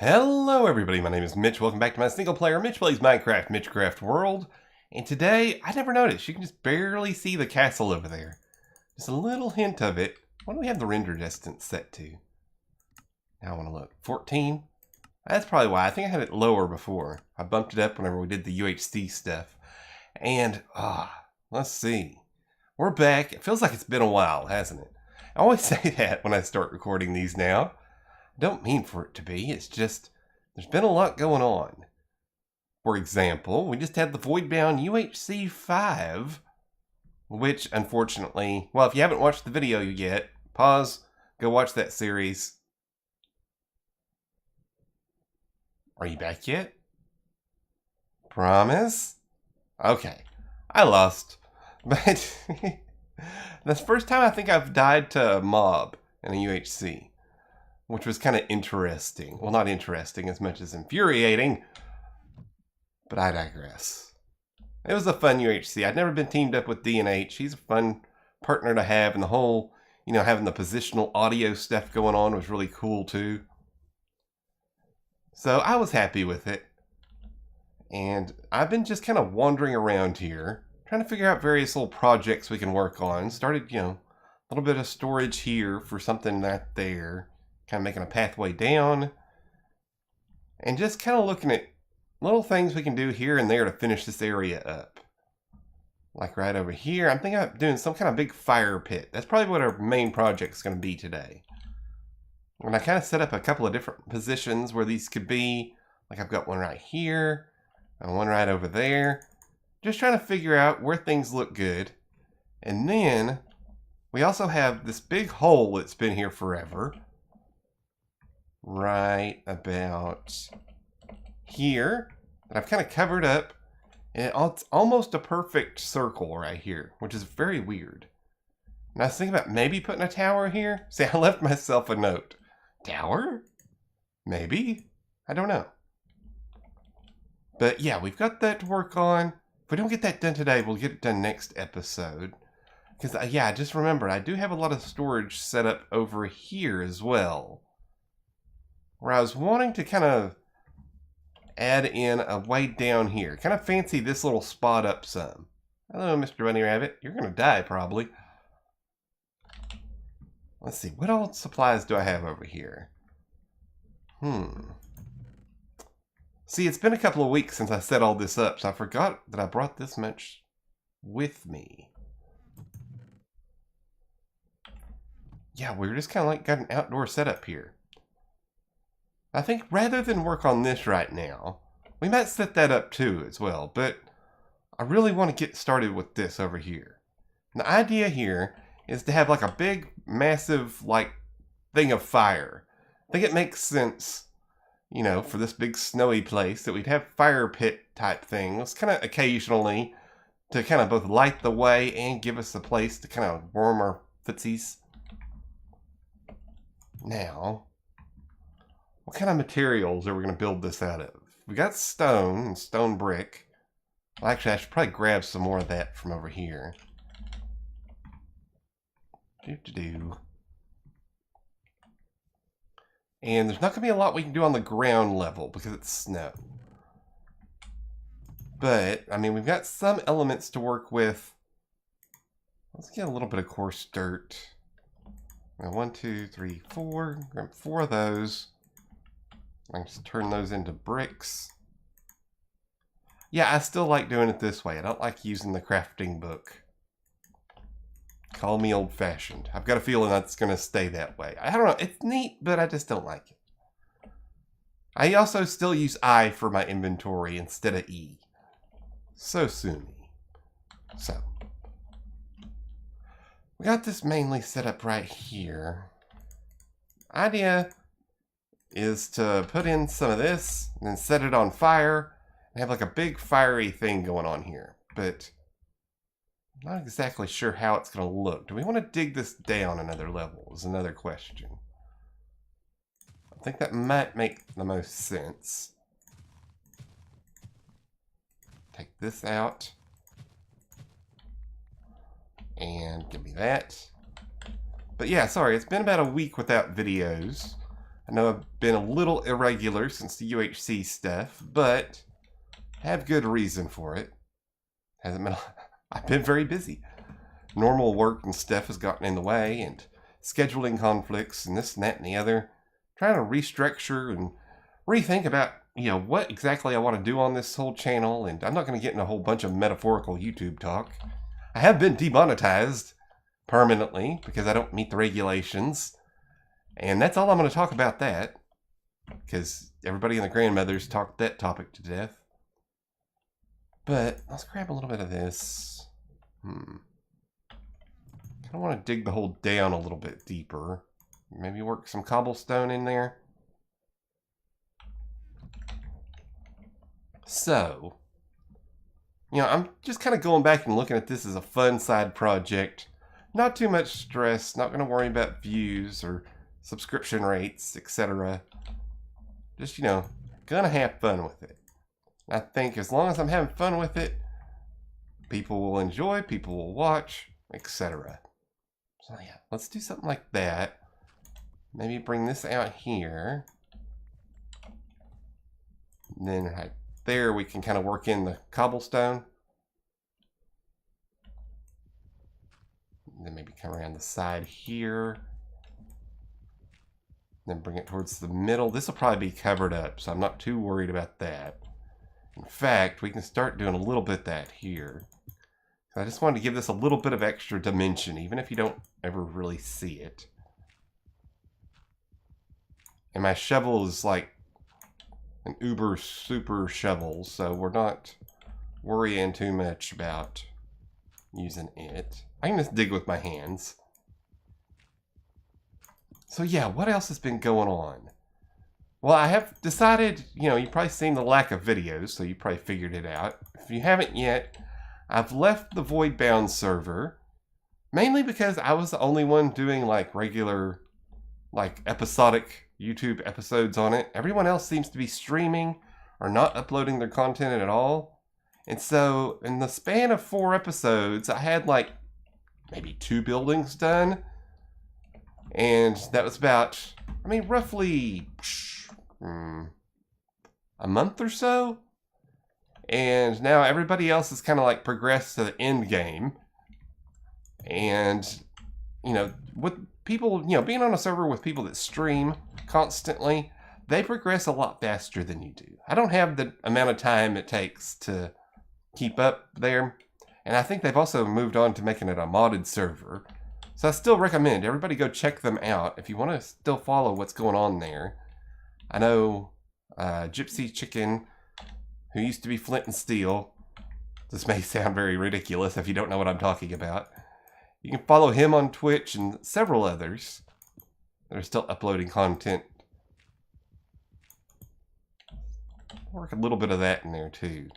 Hello everybody, my name is Mitch. Welcome back to my single player Mitch Plays Minecraft, Mitchcraft World. And today, I never noticed, you can just barely see the castle over there. Just a little hint of it. What do we have the render distance set to? Now I want to look. 14? That's probably why. I think I had it lower before. I bumped it up whenever we did the UHC stuff. And, let's see. We're back. It feels like it's been a while, hasn't it? I always say that when I start recording these now. Don't mean for it to be. It's just, there's been a lot going on. For example, we just had the Voidbound UHC 5, which unfortunately, well, if you haven't watched the video yet, pause, go watch that series. Are you back yet? Promise? Okay. I lost. But that's the first time I think I've died to a mob in a UHC. Which was kind of interesting. Well, not interesting as much as infuriating. But I digress. It was a fun UHC. I'd never been teamed up with D&H. He's a fun partner to have. And the whole, having the positional audio stuff going on was really cool too. So I was happy with it. And I've been just kind of wandering around here. Trying to figure out various little projects we can work on. Started, a little bit of storage here for something not there. Kind of making a pathway down. And just kind of looking at little things we can do here and there to finish this area up. Like right over here. I'm thinking of doing some kind of big fire pit. That's probably what our main project is going to be today. And I kind of set up a couple of different positions where these could be. Like I've got one right here. And one right over there. Just trying to figure out where things look good. And then we also have this big hole that's been here forever. Right about here that I've kind of covered up, and it's almost a perfect circle right here, which is very weird. And I was thinking about maybe putting a tower here. See, I left myself a note. Tower? Maybe? I don't know. But yeah, we've got that to work on. If we don't get that done today, we'll get it done next episode. Because, yeah, I just remembered, I do have a lot of storage set up over here as well. Where I was wanting to kind of add in a way down here. Kind of fancy this little spot up some. Hello, Mr. Bunny Rabbit. You're going to die, probably. Let's see. What old supplies do I have over here? See, it's been a couple of weeks since I set all this up, so I forgot that I brought this much with me. Yeah, we're just kind of like got an outdoor setup here. I think rather than work on this right now, we might set that up too as well, but I really want to get started with this over here. And the idea here is to have like a big, massive, thing of fire. I think it makes sense, for this big snowy place that we'd have fire pit type things, kind of occasionally, to kind of both light the way and give us a place to kind of warm our footsies. Now, what kind of materials are we going to build this out of? We got stone and stone brick. Well, actually, I should probably grab some more of that from over here. And there's not going to be a lot we can do on the ground level because it's snow. But, I mean, we've got some elements to work with. Let's get a little bit of coarse dirt. Now, 1, 2, 3, 4. Grab 4 of those. I can just turn those into bricks. Yeah, I still like doing it this way. I don't like using the crafting book. Call me old-fashioned. I've got a feeling that's going to stay that way. I don't know. It's neat, but I just don't like it. I also still use I for my inventory instead of E. So Sumi. So. We got this mainly set up right here. Idea is to put in some of this and then set it on fire and have like a big fiery thing going on here. But I'm not exactly sure how it's going to look. Do we want to dig this down another level is another question. I think that might make the most sense. Take this out. And give me that. But yeah, sorry, it's been about a week without videos. I know I've been a little irregular since the UHC stuff, but I have good reason for it. Hasn't been. I've been very busy. Normal work and stuff has gotten in the way, and scheduling conflicts and this and that and the other. Trying to restructure and rethink about, what exactly I want to do on this whole channel, and I'm not going to get in a whole bunch of metaphorical YouTube talk. I have been demonetized permanently because I don't meet the regulations, and that's all I'm going to talk about that, because everybody and the grandmothers talked that topic to death. But let's grab a little bit of this. Kind of want to dig the hole down a little bit deeper. Maybe work some cobblestone in there. So, I'm just kind of going back and looking at this as a fun side project. Not too much stress, not going to worry about views or subscription rates, etc. Just, gonna have fun with it. I think as long as I'm having fun with it, people will enjoy, people will watch, etc. So yeah, let's do something like that. Maybe bring this out here. And then right there we can kind of work in the cobblestone. And then maybe come around the side here. Then bring it towards the middle. This will probably be covered up, so I'm not too worried about that. In fact, we can start doing a little bit of that here. I just wanted to give this a little bit of extra dimension, even if you don't ever really see it. And my shovel is like an uber super shovel, so we're not worrying too much about using it. I can just dig with my hands. So yeah, what else has been going on? Well, I have decided, you've probably seen the lack of videos, so you probably figured it out. If you haven't yet, I've left the Voidbound server, mainly because I was the only one doing regular, episodic YouTube episodes on it. Everyone else seems to be streaming or not uploading their content at all. And so in the span of 4 episodes, I had maybe 2 buildings done. And that was about, roughly a month or so. And now everybody else has kind of progressed to the end game. And, with people, being on a server with people that stream constantly, they progress a lot faster than you do. I don't have the amount of time it takes to keep up there. And I think they've also moved on to making it a modded server. So I still recommend everybody go check them out if you want to still follow what's going on there. I know Gypsy Chicken, who used to be Flint and Steel. This may sound very ridiculous if you don't know what I'm talking about. You can follow him on Twitch and several others that are still uploading content. Work a little bit of that in there too.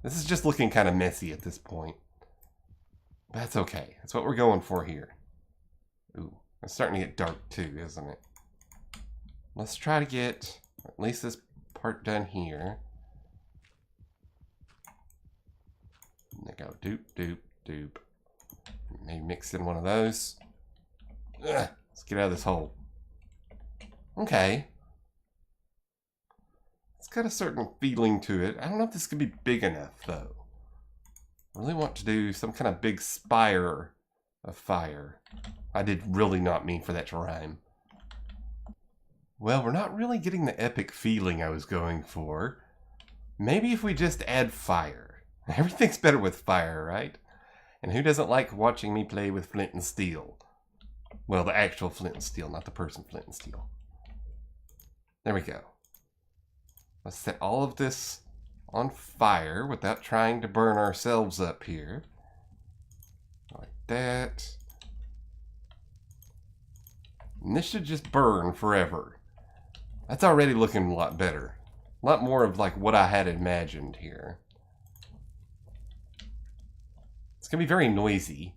This is just looking kind of messy at this point. That's okay. That's what we're going for here. Ooh, it's starting to get dark too, isn't it? Let's try to get at least this part done here. There we go. Doop, doop, doop. Maybe mix in one of those. Ugh, let's get out of this hole. Okay. It's got a certain feeling to it. I don't know if this could be big enough, though. I really want to do some kind of big spire of fire. I did really not mean for that to rhyme. Well, we're not really getting the epic feeling I was going for. Maybe if we just add fire. Everything's better with fire, right? And who doesn't like watching me play with flint and steel? Well, the actual flint and steel, not the person flint and steel. There we go. Let's set all of this on fire without trying to burn ourselves up here. Like that. And this should just burn forever. That's already looking a lot better. A lot more of what I had imagined here. It's going to be very noisy.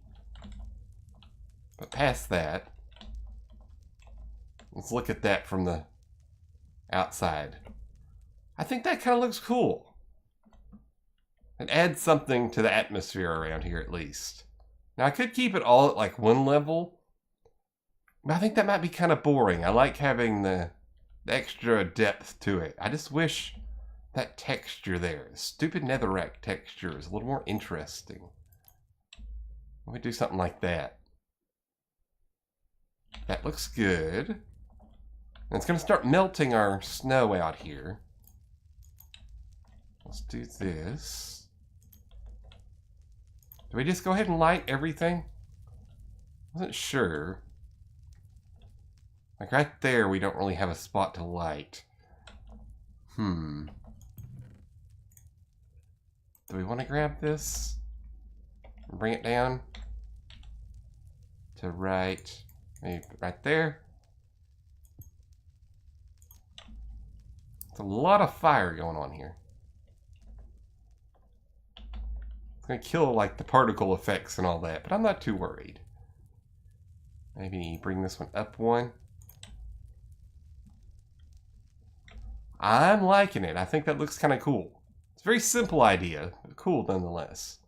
But past that, let's look at that from the outside. I think that kind of looks cool. It adds something to the atmosphere around here at least. Now I could keep it all at one level, but I think that might be kind of boring. I like having the extra depth to it. I just wish that texture there, the stupid netherrack texture, is a little more interesting. Let me do something like that. That looks good. And it's going to start melting our snow out here. Let's do this. Do we just go ahead and light everything? Wasn't sure. Like right there, we don't really have a spot to light. Do we want to grab this and bring it down to right, maybe right there? It's a lot of fire going on here. It's going to kill like the particle effects and all that, but I'm not too worried. Maybe bring this one up one. I'm liking it. I think that looks kind of cool. It's a very simple idea, but cool nonetheless.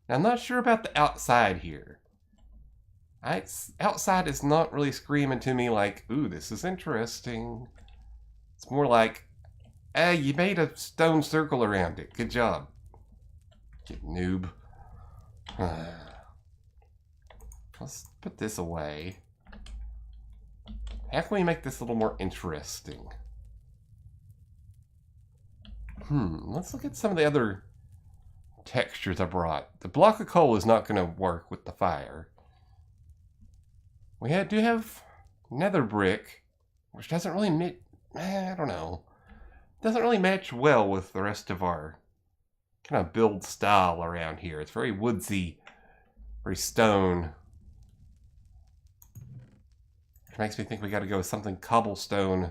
Now, I'm not sure about the outside here. Outside is not really screaming to me like, ooh, this is interesting. It's more like, hey, you made a stone circle around it. Good job. Get noob. Let's put this away. How can we make this a little more interesting? Let's look at some of the other textures I brought. The block of coal is not going to work with the fire. We do have nether brick, which doesn't really I don't know. Doesn't really match well with the rest of our kind of build style around here. It's very woodsy, very stone. Which makes me think we got to go with something cobblestone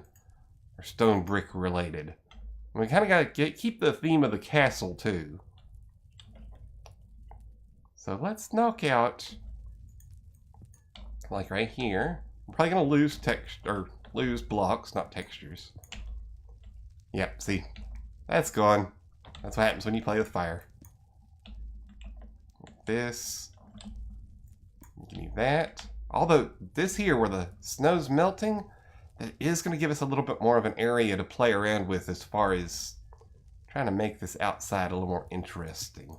or stone brick related. We kind of got to keep the theme of the castle too. So let's knock out, like right here. We're probably going to lose blocks, not textures. Yep, see, that's gone. That's what happens when you play with fire. This. Give me that. Although this here, where the snow's melting, that is going to give us a little bit more of an area to play around with as far as trying to make this outside a little more interesting.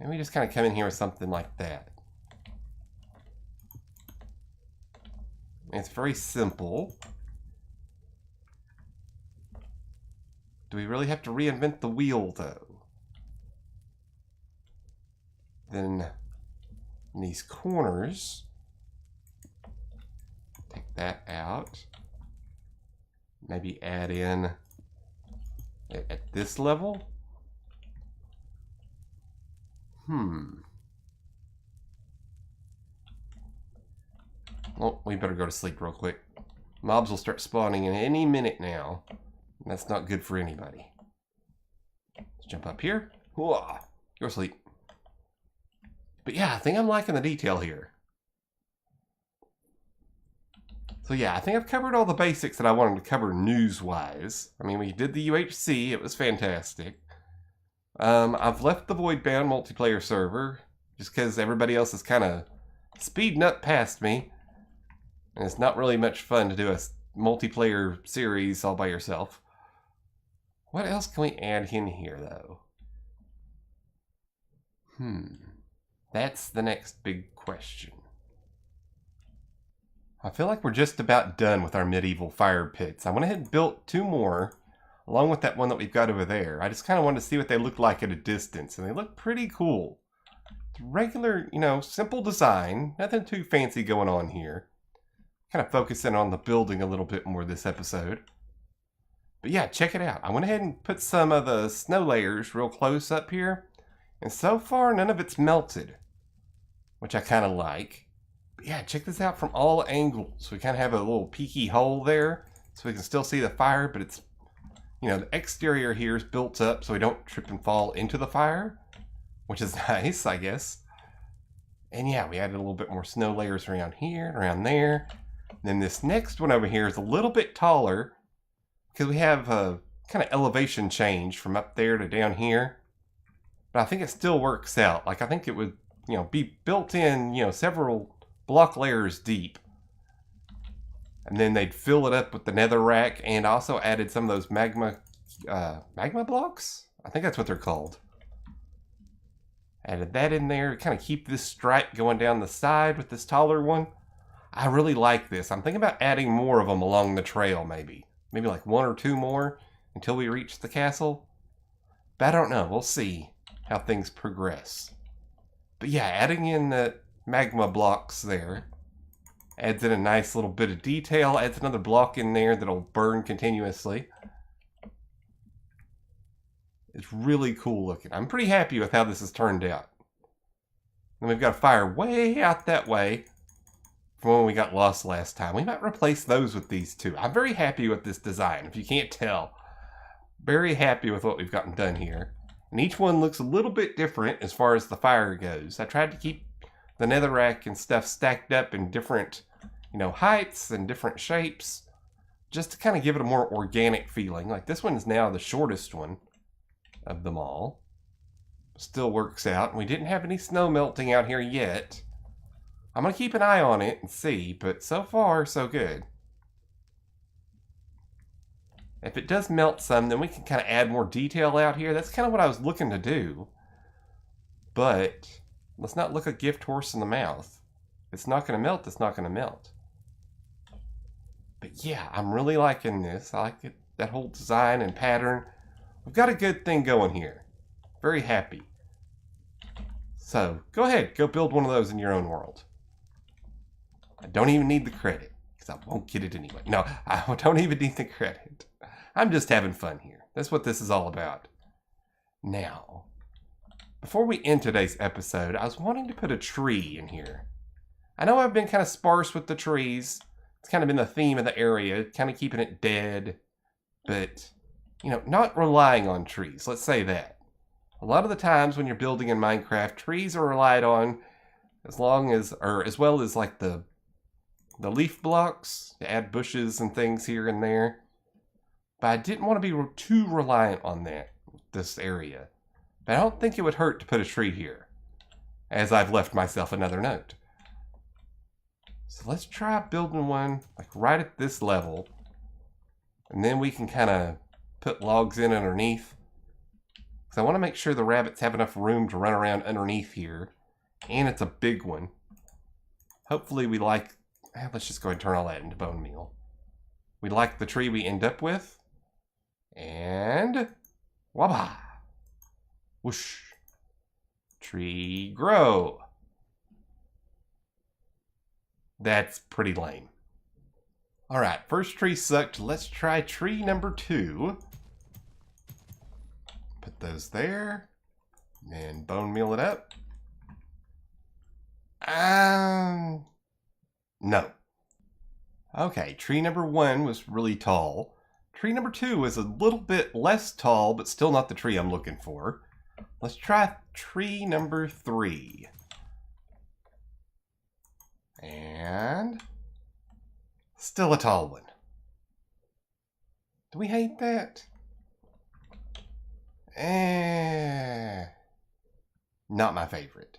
And we just kind of come in here with something like that. It's very simple. Do we really have to reinvent the wheel, though? Then in these corners, take that out. Maybe add in at this level. Well, we better go to sleep real quick. Mobs will start spawning in any minute now. And that's not good for anybody. Let's jump up here. Whoa, go to sleep. But yeah, I think I'm liking the detail here. So yeah, I think I've covered all the basics that I wanted to cover news-wise. I mean, we did the UHC. It was fantastic. I've left the Voidbound multiplayer server just because everybody else is kind of speeding up past me. And it's not really much fun to do a multiplayer series all by yourself. What else can we add in here, though? That's the next big question. I feel like we're just about done with our medieval fire pits. I went ahead and built 2 more, along with that one that we've got over there. I just kind of wanted to see what they look like at a distance, and they look pretty cool. It's regular, simple design. Nothing too fancy going on here. Kind of focusing on the building a little bit more this episode. But yeah, check it out. I went ahead and put some of the snow layers real close up here. And so far, none of it's melted, which I kind of like. But yeah, check this out from all angles. We kind of have a little peeky hole there, so we can still see the fire, but it's, the exterior here is built up so we don't trip and fall into the fire, which is nice, I guess. And yeah, we added a little bit more snow layers around here and around there. And then this next one over here is a little bit taller because we have a kind of elevation change from up there to down here. But I think it still works out. Like, I think it would, be built in, several block layers deep. And then they'd fill it up with the netherrack and also added some of those magma blocks? I think that's what they're called. Added that in there to kind of keep this stripe going down the side with this taller one. I really like this. I'm thinking about adding more of them along the trail, maybe. Maybe like 1 or 2 more until we reach the castle. But I don't know. We'll see how things progress. But yeah, adding in the magma blocks there adds in a nice little bit of detail. Adds another block in there that'll burn continuously. It's really cool looking. I'm pretty happy with how this has turned out. And we've got a fire way out that way from when we got lost last time. We might replace those with these two. I'm very happy with this design, if you can't tell. Very happy with what we've gotten done here. And each one looks a little bit different as far as the fire goes. I tried to keep the netherrack and stuff stacked up in different, heights and different shapes, just to kind of give it a more organic feeling. Like this one is now the shortest one of them all. Still works out. And we didn't have any snow melting out here yet. I'm going to keep an eye on it and see, but so far, so good. If it does melt some, then we can kind of add more detail out here. That's kind of what I was looking to do. But let's not look a gift horse in the mouth. If it's not going to melt, it's not going to melt. But yeah, I'm really liking this. I like it, that whole design and pattern. We've got a good thing going here. Very happy. So, go ahead. Go build one of those in your own world. I don't even need the credit, because I won't get it anyway. No, I don't even need the credit. I'm just having fun here. That's what this is all about. Now, before we end today's episode, I was wanting to put a tree in here. I know I've been kind of sparse with the trees. It's kind of been the theme of the area, kind of keeping it dead. But not relying on trees, let's say that. A lot of the times when you're building in Minecraft, trees are relied on as well as like the leaf blocks to add bushes and things here and there. But I didn't want to be too reliant on this area. But I don't think it would hurt to put a tree here, as I've left myself another note. So let's try building one like right at this level. And then we can kind of put logs in underneath. Because I want to make sure the rabbits have enough room to run around underneath here. And it's a big one. Hopefully we like... let's just go ahead and turn all that into bone meal. We like the tree we end up with. And... wabba! Whoosh! Tree grow! That's pretty lame. Alright, first tree sucked. Let's try tree number 2. Put those there. And bone meal it up. No. Okay, tree number 1 was really tall. Tree number 2 was a little bit less tall, but still not the tree I'm looking for. Let's try tree number 3. And... still a tall one. Do we hate that? Not my favorite.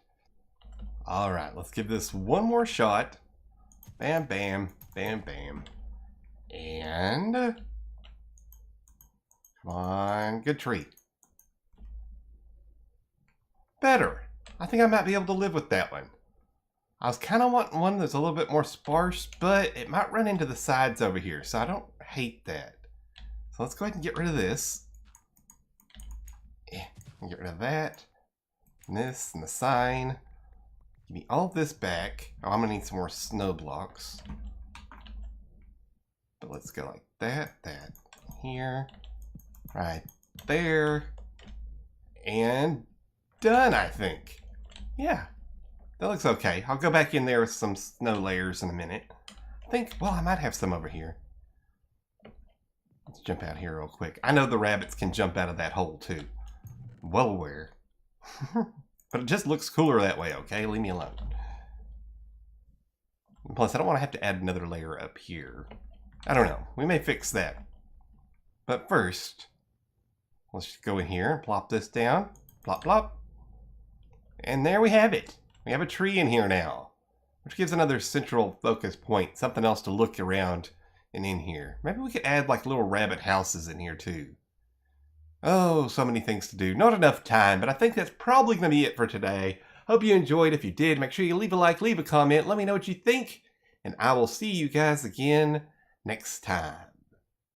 Alright, let's give this one more shot. Bam, bam, bam, bam. And... come on, good tree. Better. I think I might be able to live with that one. I was kind of wanting one that's a little bit more sparse, but it might run into the sides over here, so I don't hate that. So let's go ahead and get rid of this. Get rid of that. And this and the sign. Give me all this back. Oh, I'm going to need some more snow blocks. But let's go like that, here, right there. And done, I think. Yeah. That looks okay. I'll go back in there with some snow layers in a minute. I think, well, I might have some over here. Let's jump out here real quick. I know the rabbits can jump out of that hole too. Well aware. But it just looks cooler that way, okay? Leave me alone. And plus, I don't want to have to add another layer up here. I don't know. We may fix that. But first, let's just go in here and plop this down. Plop, plop. And there we have it. We have a tree in here now. which gives another central focus point, something else to look around and in here. Maybe we could add like little rabbit houses in here too. Oh, so many things to do. Not enough time, but I think that's probably going to be it for today. Hope you enjoyed. If you did, make sure you leave a like, leave a comment, let me know what you think, and I will see you guys again next time.